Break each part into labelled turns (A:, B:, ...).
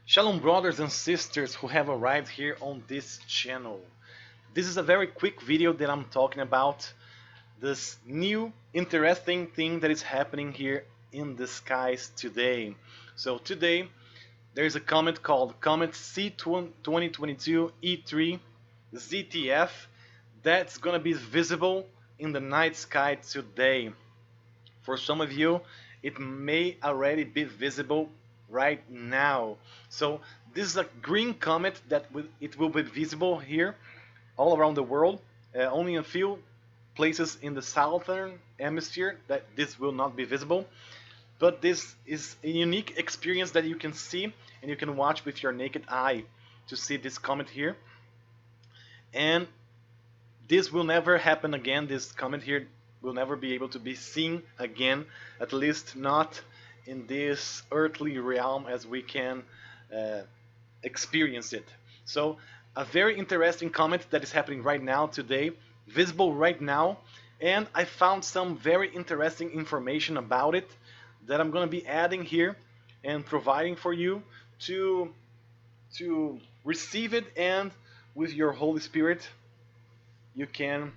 A: Shalom brothers and sisters who have arrived here on this channel. This is a very quick video that I'm talking about this new interesting thing that is happening here in the skies today. So today there's a comet called Comet C2022 E3 ZTF that's gonna be visible in the night sky today. For some of you, it may already be visible right now. So this is a green comet that it will be visible here all around the world. Only a few places in the southern hemisphere that this will not be visible. But this is a unique experience that you can see and you can watch with your naked eye to see this comet here. And this will never happen again. This comet here will never be able to be seen again, at least not in this earthly realm as we can experience it. So a very interesting comet that is happening right now today, visible right now, and I found some very interesting information about it that I'm going to be adding here and providing for you to receive it, and with your Holy Spirit you can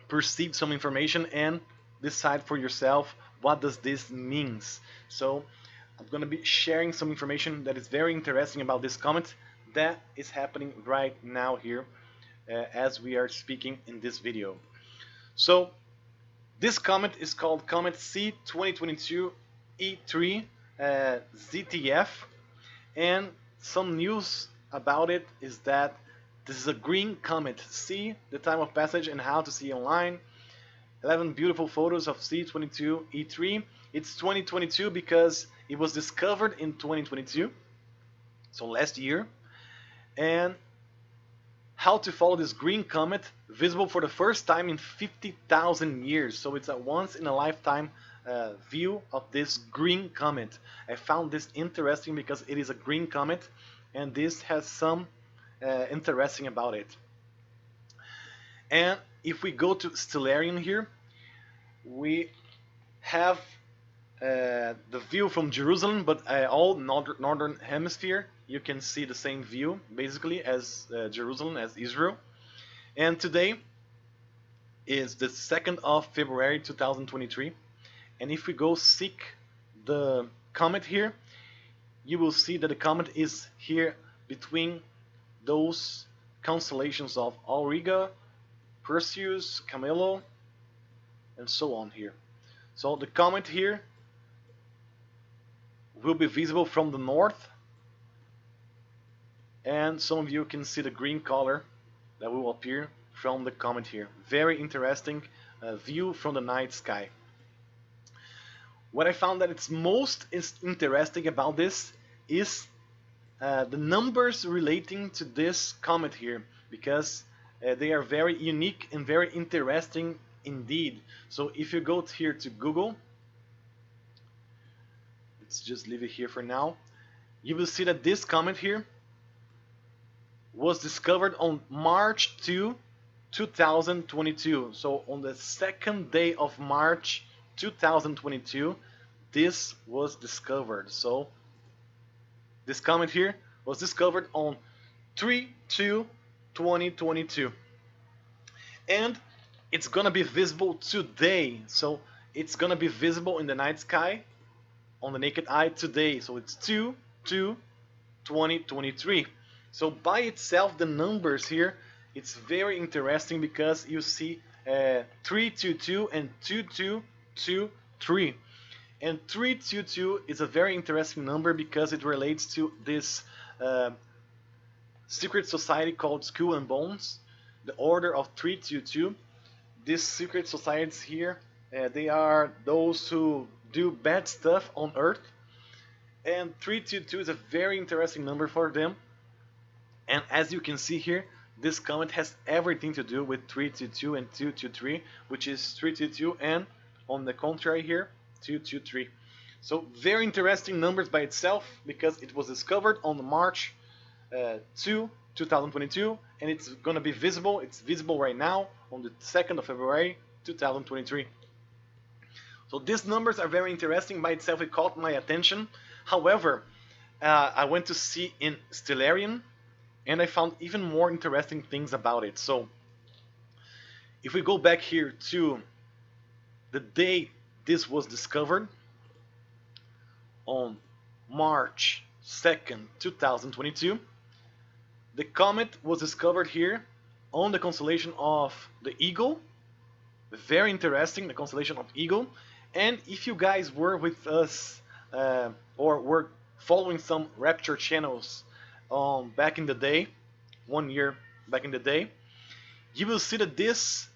A: perceive some information and decide for yourself what does this means. So I'm going to be sharing some information that is very interesting about this comet that is happening right now here as we are speaking in this video. So this comet is called Comet C2022 E3 ZTF, and some news about it is that this is a green comet. See the time of passage and how to see online. 11 beautiful photos of C22 E3. It's 2022 because it was discovered in 2022, so last year. And how to follow this green comet, visible for the first time in 50,000 years. So it's a once in a lifetime view of this green comet. I found this interesting because it is a green comet and this has some interesting about it. And if we go to Stellarium here, we have the view from Jerusalem, but all northern hemisphere you can see the same view basically as Jerusalem, as Israel. And today is the 2nd of February 2023, and if we go seek the comet here, you will see that the comet is here between those constellations of Auriga, Perseus, Camelo, and so on here. So the comet here will be visible from the north, and some of you can see the green color that will appear from the comet here. Very interesting view from the night sky. What I found that it's most interesting about this is the numbers relating to this comet here, because they are very unique and very interesting indeed. So if you go here to Google, let's just leave it here for now, you will see that this comet here was discovered on March 2, 2022. So on the 2nd day of March 2022, this was discovered. So this comet here was discovered on 3/2/2022, and it's gonna be visible today. So it's gonna be visible in the night sky on the naked eye today. So it's 2/2/2023. So by itself, the numbers here, it's very interesting because you see 322 and 2223. And 322 is a very interesting number because it relates to this secret society called Skull and Bones, the order of 322. These secret societies here, they are those who do bad stuff on Earth, and 322 is a very interesting number for them. And as you can see here, this comet has everything to do with 322 and 223, which is 322 and on the contrary here 223. So very interesting numbers by itself because it was discovered on March 2, 2022, and it's going to be visible. It's visible right now on the 2nd of February 2023. So these numbers are very interesting by itself. It caught my attention. However, I went to see in Stellarium, and I found even more interesting things about it. So if we go back here to the day this was discovered, on March 2nd, 2022, the comet was discovered here on the constellation of the Eagle. Very interesting, the constellation of Eagle. And if you guys were with us or were following some Rapture channels back in the day, 1 year back in the day, you will see that this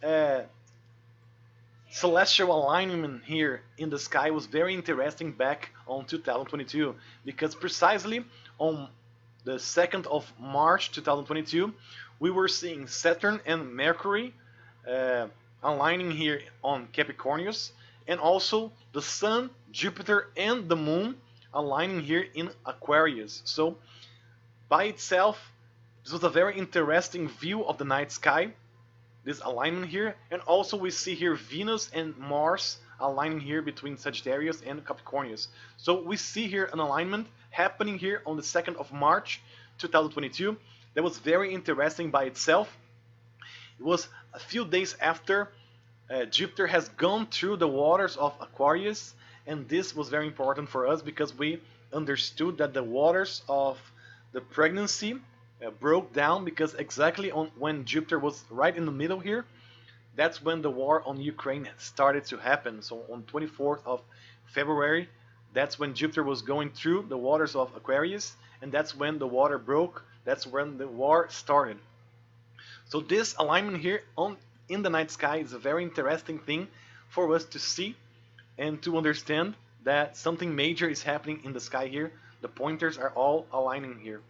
A: celestial alignment here in the sky was very interesting back on 2022, because precisely on the 2nd of March 2022 we were seeing Saturn and Mercury aligning here on Capricornus, and also the Sun, Jupiter and the Moon aligning here in Aquarius. So by itself this was a very interesting view of the night sky, this alignment here. And also we see here Venus and Mars aligning here between Sagittarius and Capricornus. So we see here an alignment happening here on the 2nd of March 2022 that was very interesting by itself. It was a few days after Jupiter has gone through the waters of Aquarius, and this was very important for us because we understood that the waters of the pregnancy broke down, because exactly on when Jupiter was right in the middle here, that's when the war on Ukraine started to happen. So on 24th of February, that's when Jupiter was going through the waters of Aquarius, and that's when the water broke. That's when the war started. So this alignment here on in the night sky is a very interesting thing for us to see and to understand that something major is happening in the sky here. The pointers are all aligning here.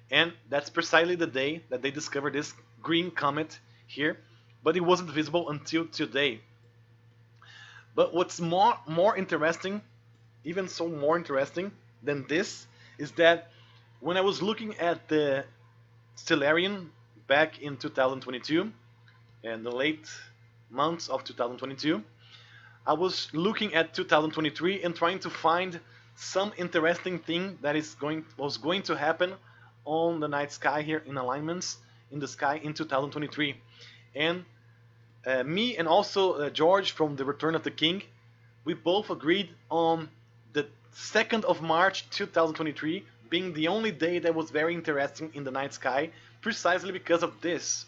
A: And that's precisely the day that they discovered this green comet here, but it wasn't visible until today. But what's more interesting, even so more interesting than this, is that when I was looking at the Stellarium back in 2022 and the late months of 2022, I was looking at 2023 and trying to find some interesting thing that was going to happen on the night sky here in alignments in the sky in 2023. And me and also George from the Return of the King, we both agreed on the 2nd of March 2023 being the only day that was very interesting in the night sky, precisely because of this.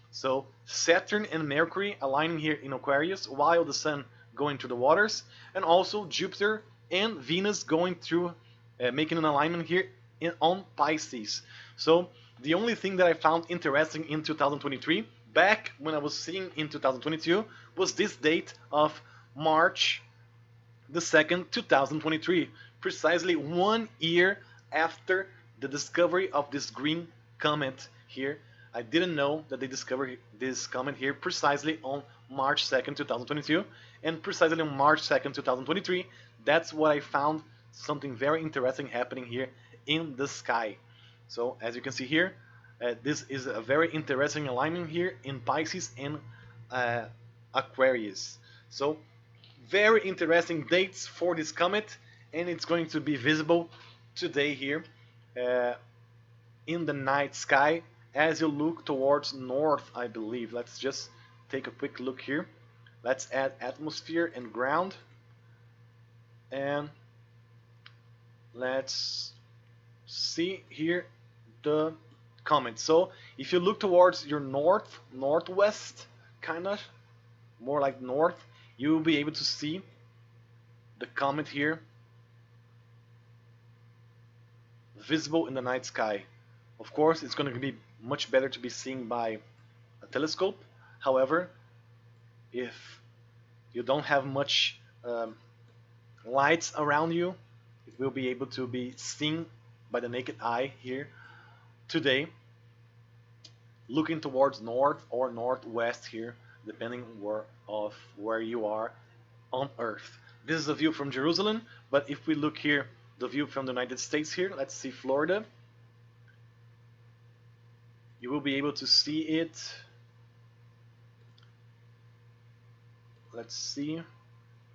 A: So Saturn and Mercury aligning here in Aquarius while the Sun going through the waters, and also Jupiter and Venus going through making an alignment here on Pisces. So the only thing that I found interesting in 2023, back when I was seeing in 2022, was this date of March the 2nd, 2023, precisely 1 year after the discovery of this green comet here. I didn't know that they discovered this comet here precisely on March 2nd, 2022, and precisely on March 2nd, 2023, that's what I found something very interesting happening here in the sky. So as you can see here, this is a very interesting alignment here in Pisces and Aquarius. So very interesting dates for this comet, and it's going to be visible today here in the night sky as you look towards north, I believe. Let's just take a quick look here. Let's add atmosphere and ground, and let's see here the comet. So if you look towards your northwest, kind of more like north, you will be able to see the comet here visible in the night sky. Of course, it's going to be much better to be seen by a telescope. However, if you don't have much lights around you, it will be able to be seen by the naked eye here today, looking towards north or northwest here, depending where you are on Earth. This is a view from Jerusalem, but if we look here, the view from the United States here, let's see Florida. You will be able to see it. Let's see.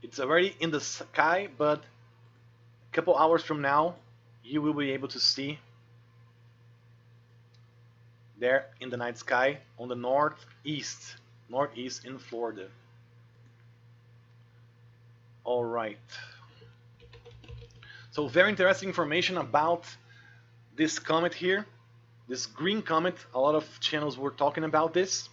A: It's already in the sky, but a couple hours from now, you will be able to see there in the night sky on the northeast in Florida. All right. So very interesting information about this comet here, this Green Comet. A lot of channels were talking about this,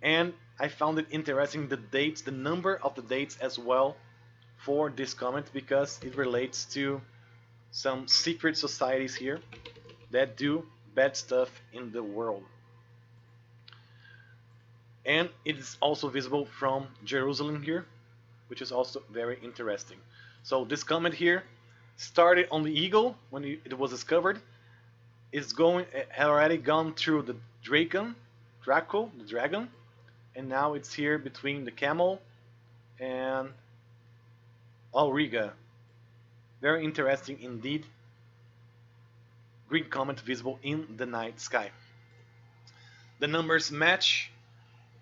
A: and I found it interesting, the dates, the number of the dates as well for this comet, because it relates to some secret societies here that do bad stuff in the world. And it is also visible from Jerusalem here, which is also very interesting. So this comet here started on the Eagle when it was discovered. Had already gone through the Draco, the dragon, and now it's here between the Camel and Auriga. Very interesting indeed. Green Comet visible in the night sky. The numbers match.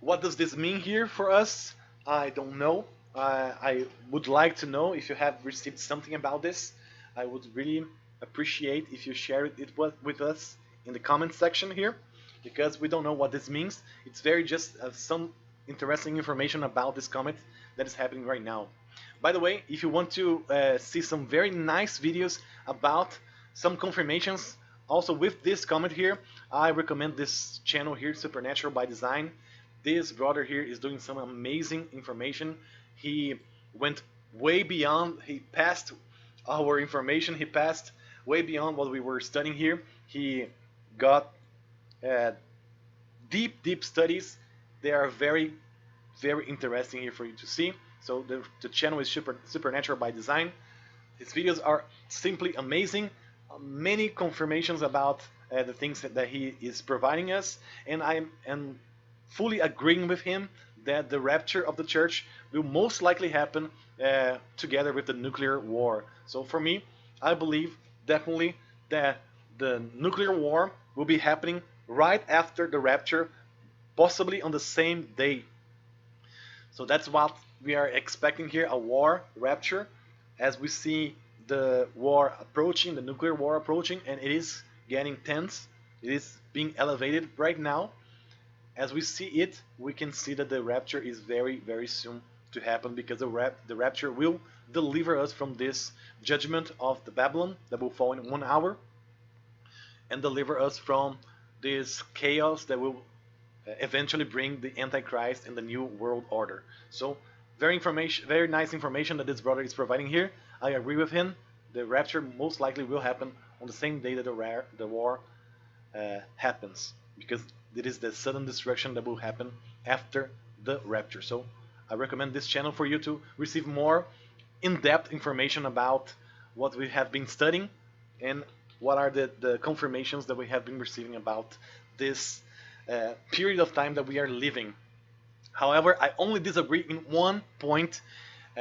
A: What does this mean here for us? I don't know. I would like to know if you have received something about this. I would really appreciate if you share it with us in the comment section here, because we don't know what this means. It's very just some interesting information about this comet that is happening right now. By the way, if you want to see some very nice videos about some confirmations also with this comet here, I recommend this channel here, Supernatural by Design. This brother here is doing some amazing information. He went way beyond, he passed our information, he passed way beyond what we were studying here. He got deep studies. They are very interesting here for you to see. So the channel is Supernatural by Design. His videos are simply amazing. Many confirmations about the things that he is providing us, and I am fully agreeing with him that the rapture of the church will most likely happen together with the nuclear war. So for me, I believe definitely that the nuclear war will be happening right after the rapture, possibly on the same day. So that's what we are expecting here, a war rapture, as we see the war approaching, the nuclear war approaching, and it is getting tense. It is being elevated right now. As we see it, we can see that the rapture is very soon to happen, because the rapture will deliver us from this judgment of the Babylon that will fall in 1 hour, and deliver us from this chaos that will eventually bring the Antichrist and the new world order. So very nice information that this brother is providing here. I agree with him. The rapture most likely will happen on the same day that the war happens, because it is the sudden destruction that will happen after the rapture. So I recommend this channel for you to receive more in-depth information about what we have been studying and what are the confirmations that we have been receiving about this period of time that we are living. However, I only disagree in one point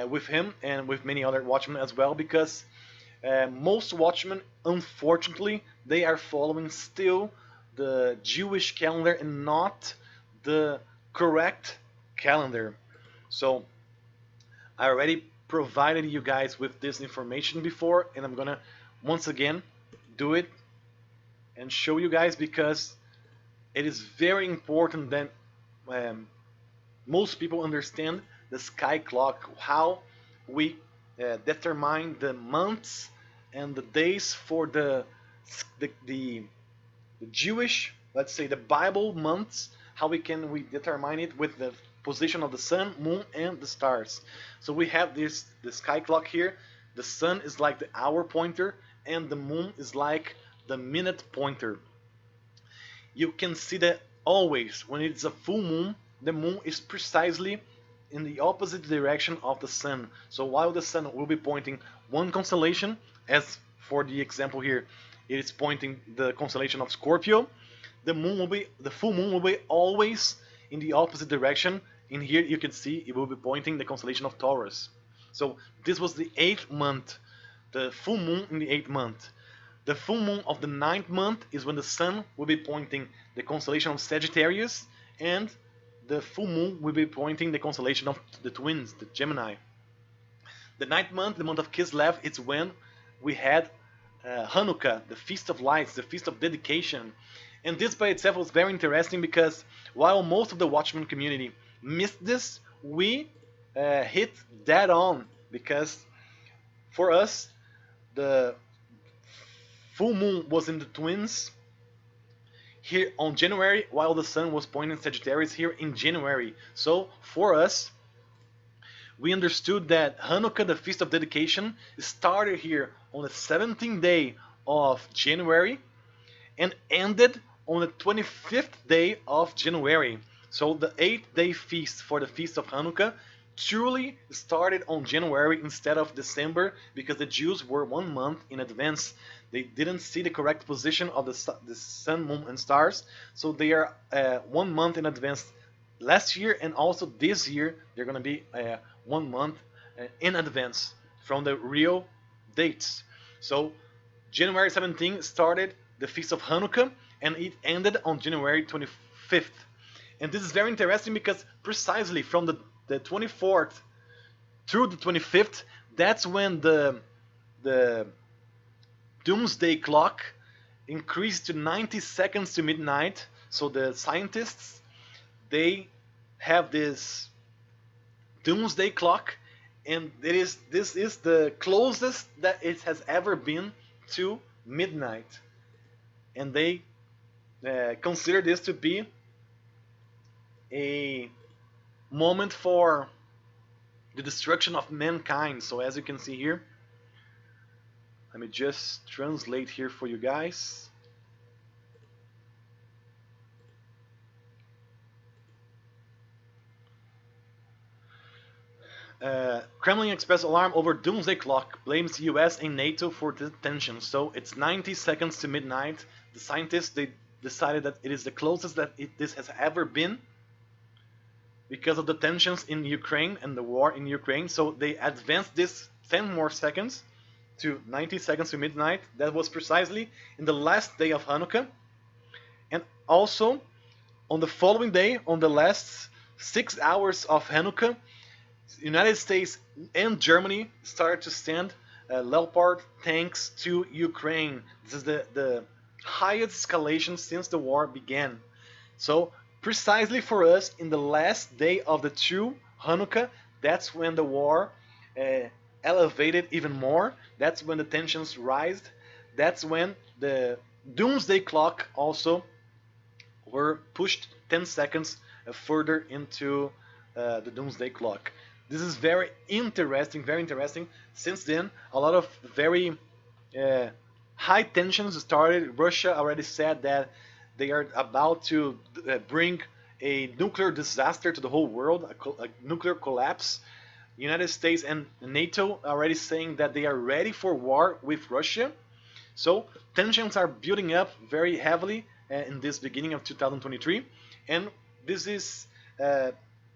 A: with him and with many other watchmen as well, because most watchmen, unfortunately, they are following still the Jewish calendar and not the correct calendar. So I already provided you guys with this information before, and I'm gonna once again do it and show you guys, because it is very important that most people understand the sky clock, how we determine the months and the days for the Jewish, let's say the Bible months, how we determine it with the position of the sun, moon, and the stars. So we have the sky clock here. The sun is like the hour pointer, and the moon is like the minute pointer. You can see that always when it's a full moon, the moon is precisely in the opposite direction of the sun. So while the sun will be pointing one constellation, as for the example here, it is pointing the constellation of Scorpio, the full moon will be always in the opposite direction. In here you can see it will be pointing the constellation of Taurus. So this was the 8th month, the full moon in the 8th month. The full moon of the 9th month is when the sun will be pointing the constellation of Sagittarius, and the full moon will be pointing the constellation of the twins, the Gemini. The ninth month, the month of Kislev, it's when we had Hanukkah, the Feast of Lights, the Feast of Dedication. And this by itself was very interesting because while most of the Watchmen community missed this, we hit dead on, because for us, the full moon was in the Twins here on January, while the sun was pointing Sagittarius here in January. So for us, we understood that Hanukkah, the Feast of Dedication, started here on the 17th day of January and ended on the 25th day of January. So the 8-day feast for the Feast of Hanukkah truly started on January instead of December, because the Jews were 1 month in advance. They didn't see the correct position of the sun, moon, and stars, so they are 1 month in advance last year, and also this year they're going to be 1 month in advance from the real dates. So January 17th started the Feast of Hanukkah, and it ended on January 25th. And this is very interesting because precisely from the 24th through the 25th, that's when the Doomsday Clock increased to 90 seconds to midnight. So the scientists, they have this Doomsday Clock, and this is the closest that it has ever been to midnight. And they consider this to be a moment for the destruction of mankind. So as you can see here, let me just translate here for you guys. Kremlin expressed alarm over Doomsday Clock, blames US and NATO for the tension. So it's 90 seconds to midnight. The scientists, they decided that it is the closest that this has ever been because of the tensions in Ukraine and the war in Ukraine. So they advanced this 10 more seconds to 90 seconds to midnight. That was precisely in the last day of Hanukkah. And also on the following day, on the last 6 hours of Hanukkah, United States and Germany started to send Leopard tanks to Ukraine. This is the highest escalation since the war began. So precisely for us, in the last day of the true Hanukkah, that's when the war elevated even more. That's when the tensions rised. That's when the Doomsday Clock also were pushed 10 seconds further into the Doomsday Clock. This is very interesting, very interesting. Since then, a lot of very high tensions started. Russia already said that they are about to bring a nuclear disaster to the whole world, a nuclear collapse. United States and NATO are already saying that they are ready for war with Russia. So tensions are building up very heavily in this beginning of 2023. And this is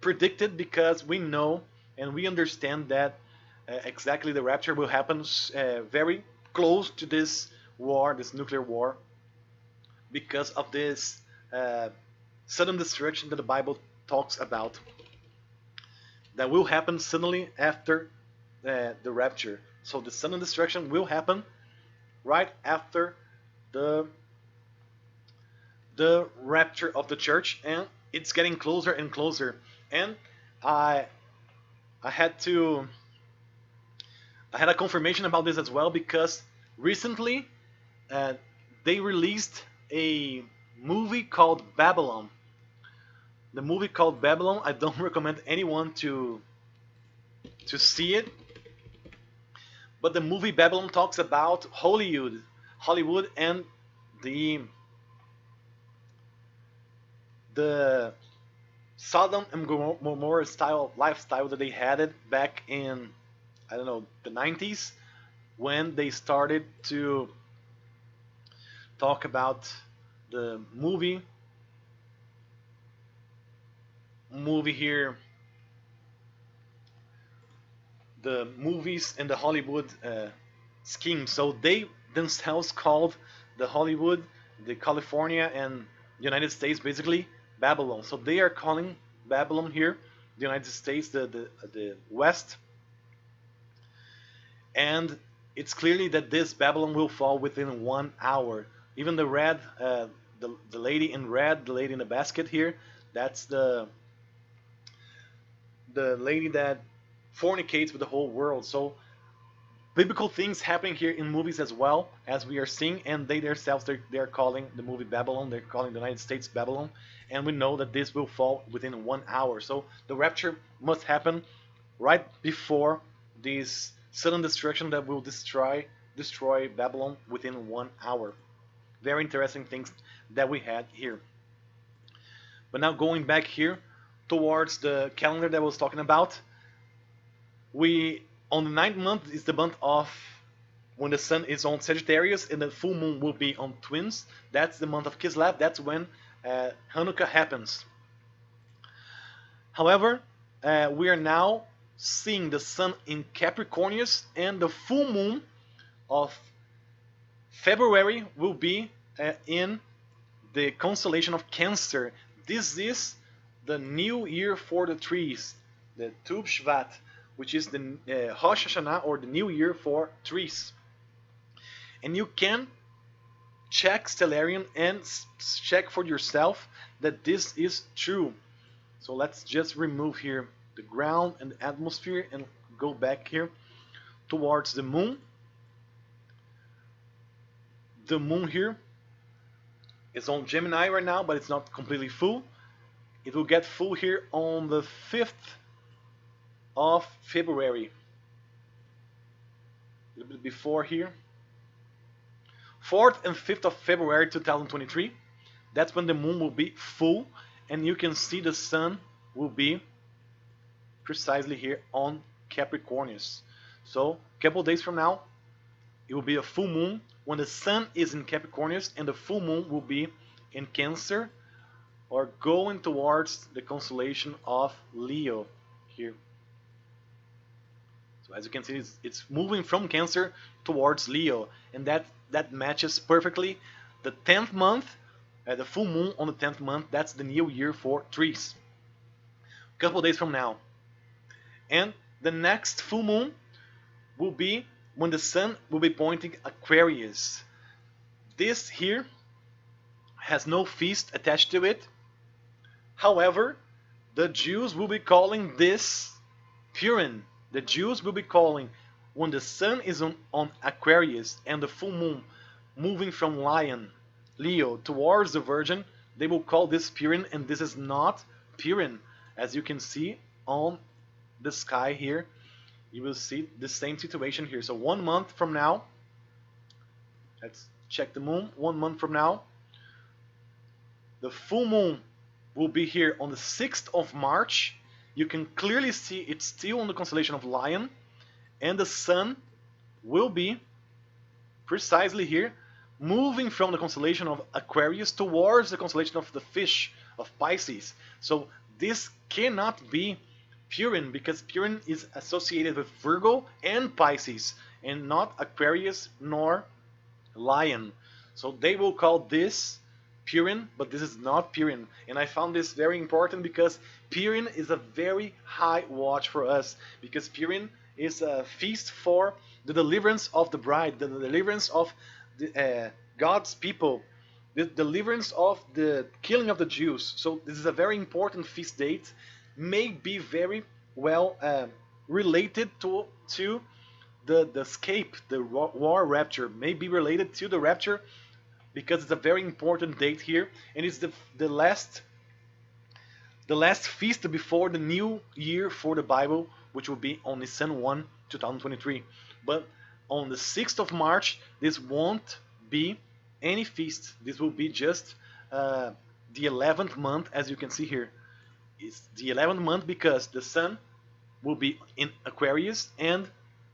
A: predicted because we know and we understand that exactly the rapture will happen very close to this war, this nuclear war, because of this sudden destruction that the Bible talks about that will happen suddenly after the rapture. So the sudden destruction will happen right after the rapture of the church, and it's getting closer and closer. And I had a confirmation about this as well, because recently they released a movie called Babylon. The movie called Babylon, I don't recommend anyone to see it, but the movie Babylon talks about Hollywood and the Sodom and Gomorrah style lifestyle that they had it back in, I don't know, the 90s, when they started to talk about the movie here, the movies and the Hollywood scheme. So they themselves called the Hollywood, the California and United States basically Babylon. So they are calling Babylon here, the United States, the West, and it's clearly that this Babylon will fall within 1 hour. Even the red, the lady in red, the lady in the basket here, that's the lady that fornicates with the whole world. So biblical things happening here in movies as well, as we are seeing, and they themselves, they're calling the movie Babylon, they're calling the United States Babylon, and we know that this will fall within 1 hour. So the rapture must happen right before this sudden destruction that will destroy Babylon within 1 hour. Very interesting things that we had here. But now going back here towards the calendar that I was talking about, we on the ninth month is the month of when the sun is on Sagittarius and the full moon will be on Twins. That's the month of Kislev. That's when Hanukkah happens. However, we are now seeing the sun in Capricornus, and the full moon of February will be in the constellation of Cancer. This is the new year for the trees, the Tu B'Shvat, which is the Rosh Hashanah, or the new year for trees. And you can check Stellarium and check for yourself that this is true. So let's just remove here the ground and the atmosphere and go back here towards the moon. The moon here is on Gemini right now, but it's not completely full. It will get full here on the 5th of February. A little bit before here. 4th and 5th of February 2023. That's when the moon will be full, and you can see the sun will be precisely here on Capricornus. So a couple days from now, it will be a full moon when the sun is in Capricornus, and the full moon will be in Cancer, or going towards the constellation of Leo here. So as you can see, it's moving from Cancer towards Leo, and that matches perfectly the 10th month, the full moon on the 10th month. That's the new year for trees. A couple days from now. And the next full moon will be when the sun will be pointing Aquarius. This here has no feast attached to it. However, the Jews will be calling this Purim. The Jews will be calling when the sun is on Aquarius and the full moon moving from Leo towards the Virgin, they will call this Purim, and this is not Purim. As you can see on the sky here, you will see the same situation here. So 1 month from now, let's check the moon. 1 month from now, the full moon will be here on the 6th of March. You can clearly see it's still on the constellation of Lion, and the sun will be precisely here, moving from the constellation of Aquarius towards the constellation of the fish of Pisces. So this cannot be Purim, because Purim is associated with Virgo and Pisces, and not Aquarius nor Lion. So they will call this Purim, but this is not Purim. And I found this very important because Purim is a very high watch for us, because Purim is a feast for the deliverance of the bride, the deliverance of God's people, the deliverance of the killing of the Jews. So this is a very important feast date, may be very well related to the escape, the war rapture, may be related to the rapture, because it's a very important date here, and it's the last feast before the new year for the Bible, which will be on Nisan 1, 2023. But on the 6th of March, this won't be any feast. This will be just the 11th month, as you can see here. It's the 11th month because the sun will be in Aquarius and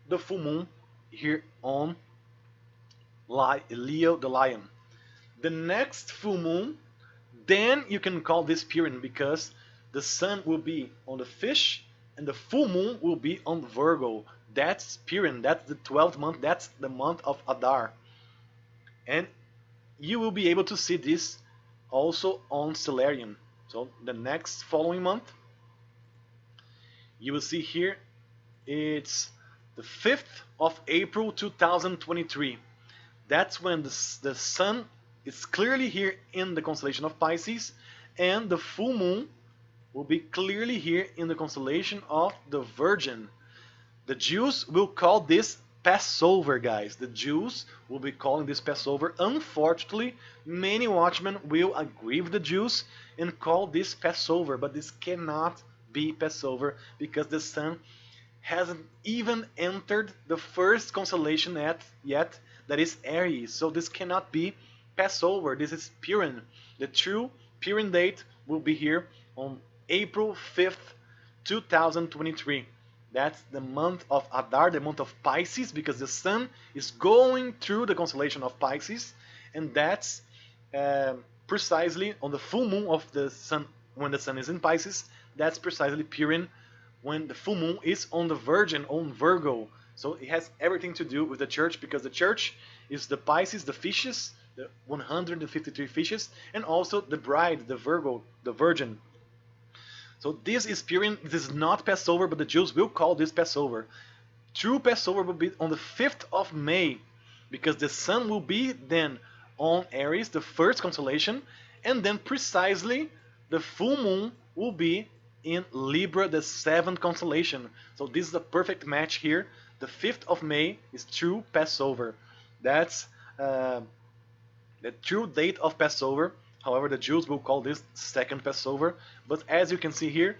A: the full moon here on Leo the Lion. The next full moon, then you can call this Purim, because the sun will be on the fish and the full moon will be on Virgo. That's Purim. That's the 12th month. That's the month of Adar. And you will be able to see this also on Stellarium. So the next following month, you will see here it's the 5th of April 2023. That's when the sun is clearly here in the constellation of Pisces, and the full moon will be clearly here in the constellation of the Virgin. The Jews will call this Passover, guys. The Jews will be calling this Passover. Unfortunately, many watchmen will agree with the Jews and call this Passover, but this cannot be Passover because the sun hasn't even entered the first constellation yet, that is Aries. So this cannot be Passover. This is Purim. The true Purim date will be here on April 5th, 2023. That's the month of Adar, the month of Pisces, because the sun is going through the constellation of Pisces, and that's precisely on the full moon of the sun, when the sun is in Pisces. That's precisely Purim, when the full moon is on the Virgin, on Virgo. So it has everything to do with the church, because the church is the Pisces, the fishes, the 153 fishes, and also the bride, the Virgo, the Virgin. So this is Purim. This is not Passover, but the Jews will call this Passover. True Passover will be on the 5th of May, because the sun will be then on Aries, the first constellation, and then precisely the full moon will be in Libra, the 7th constellation. So this is a perfect match here. The 5th of May is true Passover. That's the true date of Passover. However, the Jews will call this second Passover. But as you can see here,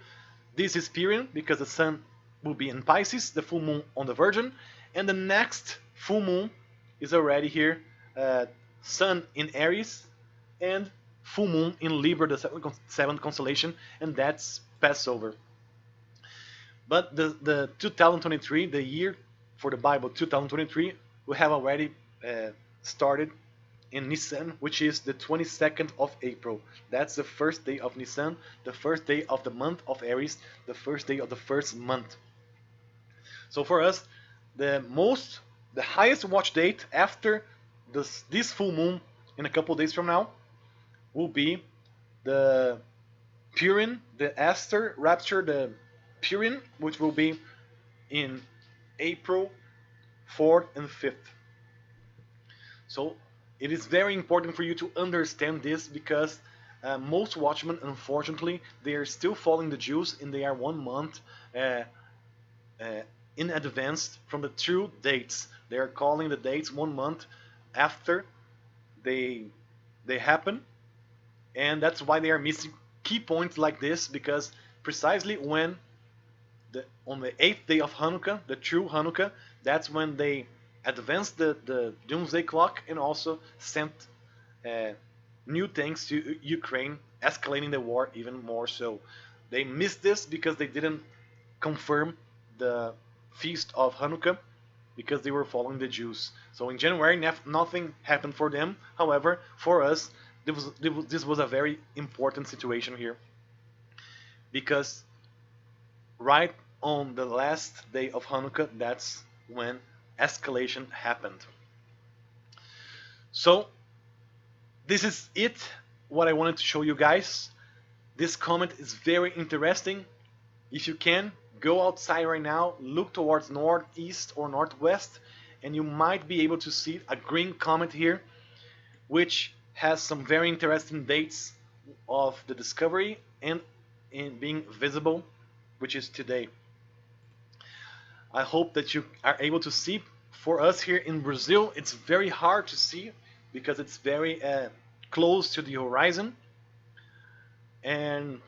A: this is Purim because the sun will be in Pisces, the full moon on the Virgin, and the next full moon is already here, sun in Aries, and full moon in Libra, the 7th constellation, and that's Passover. But the 2023, the year for the Bible 2023, we have already started in Nisan, which is the 22nd of April. That's the first day of Nisan, the first day of the month of Aries, the first day of the first month. So for us, the highest watch date after this full moon in a couple days from now will be the Purim, the Esther, Rapture, the Purim, which will be in April 4th and 5th. So it is very important for you to understand this, because most watchmen, unfortunately, they are still following the Jews, and they are 1 month in advance from the true dates. They are calling the dates 1 month after they happen, and that's why they are missing key points like this, because precisely when on the 8th day of Hanukkah, the true Hanukkah, that's when they advanced the Doomsday Clock and also sent new tanks to Ukraine, escalating the war even more. So they missed this because they didn't confirm the feast of Hanukkah, because they were following the Jews. So in January, nothing happened for them. However, for us, this was a very important situation here, because right on the last day of Hanukkah, that's when escalation happened. So this is it, what I wanted to show you guys. This comet is very interesting. If you can, go outside right now, look towards northeast or northwest, and you might be able to see a green comet here, which has some very interesting dates of the discovery and in being visible, which is today. I hope that you are able to see. For us here in Brazil, it's very hard to see because it's very close to the horizon, and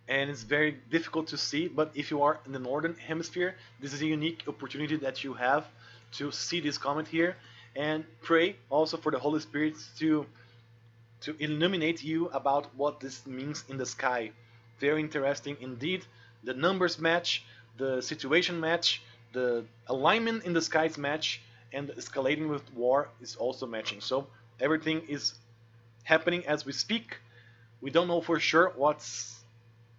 A: it's very difficult to see. But if you are in the northern hemisphere, this is a unique opportunity that you have to see this comet here, and pray also for the Holy Spirit to illuminate you about what this means in the sky. Very interesting indeed. The numbers match, the situation match, the alignment in the skies match, and the escalating with war is also matching. So everything is happening as we speak. We don't know for sure what's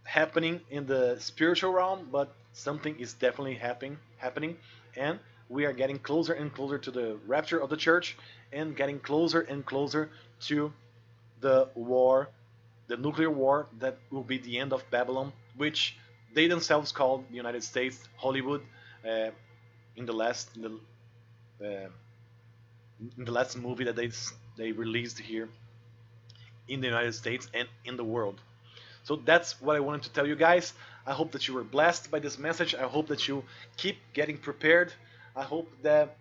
A: happening in the spiritual realm, but something is definitely happening, and we are getting closer and closer to the rapture of the church, and getting closer and closer to the war, the nuclear war that will be the end of Babylon, which they themselves call the United States, Hollywood, uh, in the last uh, in the last movie that they released here in the United States and in the world. So that's what I wanted to tell you guys. I hope that you were blessed by this message. I hope that you keep getting prepared. I hope that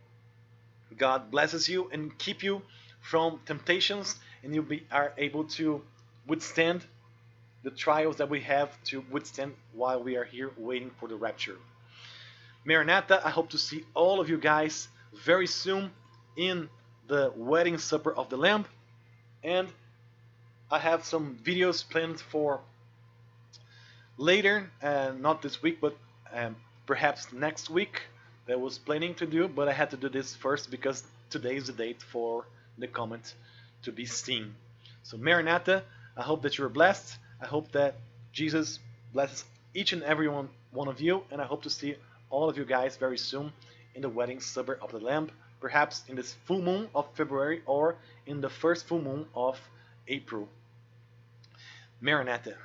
A: God blesses you and keep you from temptations, and are able to withstand the trials that we have to withstand while we are here waiting for the rapture. Maranatha, I hope to see all of you guys very soon in the wedding supper of the Lamb, and I have some videos planned for later, not this week, but perhaps next week, that I was planning to do, but I had to do this first because today is the date for the comet to be seen. So Maranatha, I hope that you are blessed. I hope that Jesus blesses each and every one of you, and I hope to see all of you guys very soon in the wedding supper of the Lamb, perhaps in this full moon of February or in the first full moon of April. Maranatha.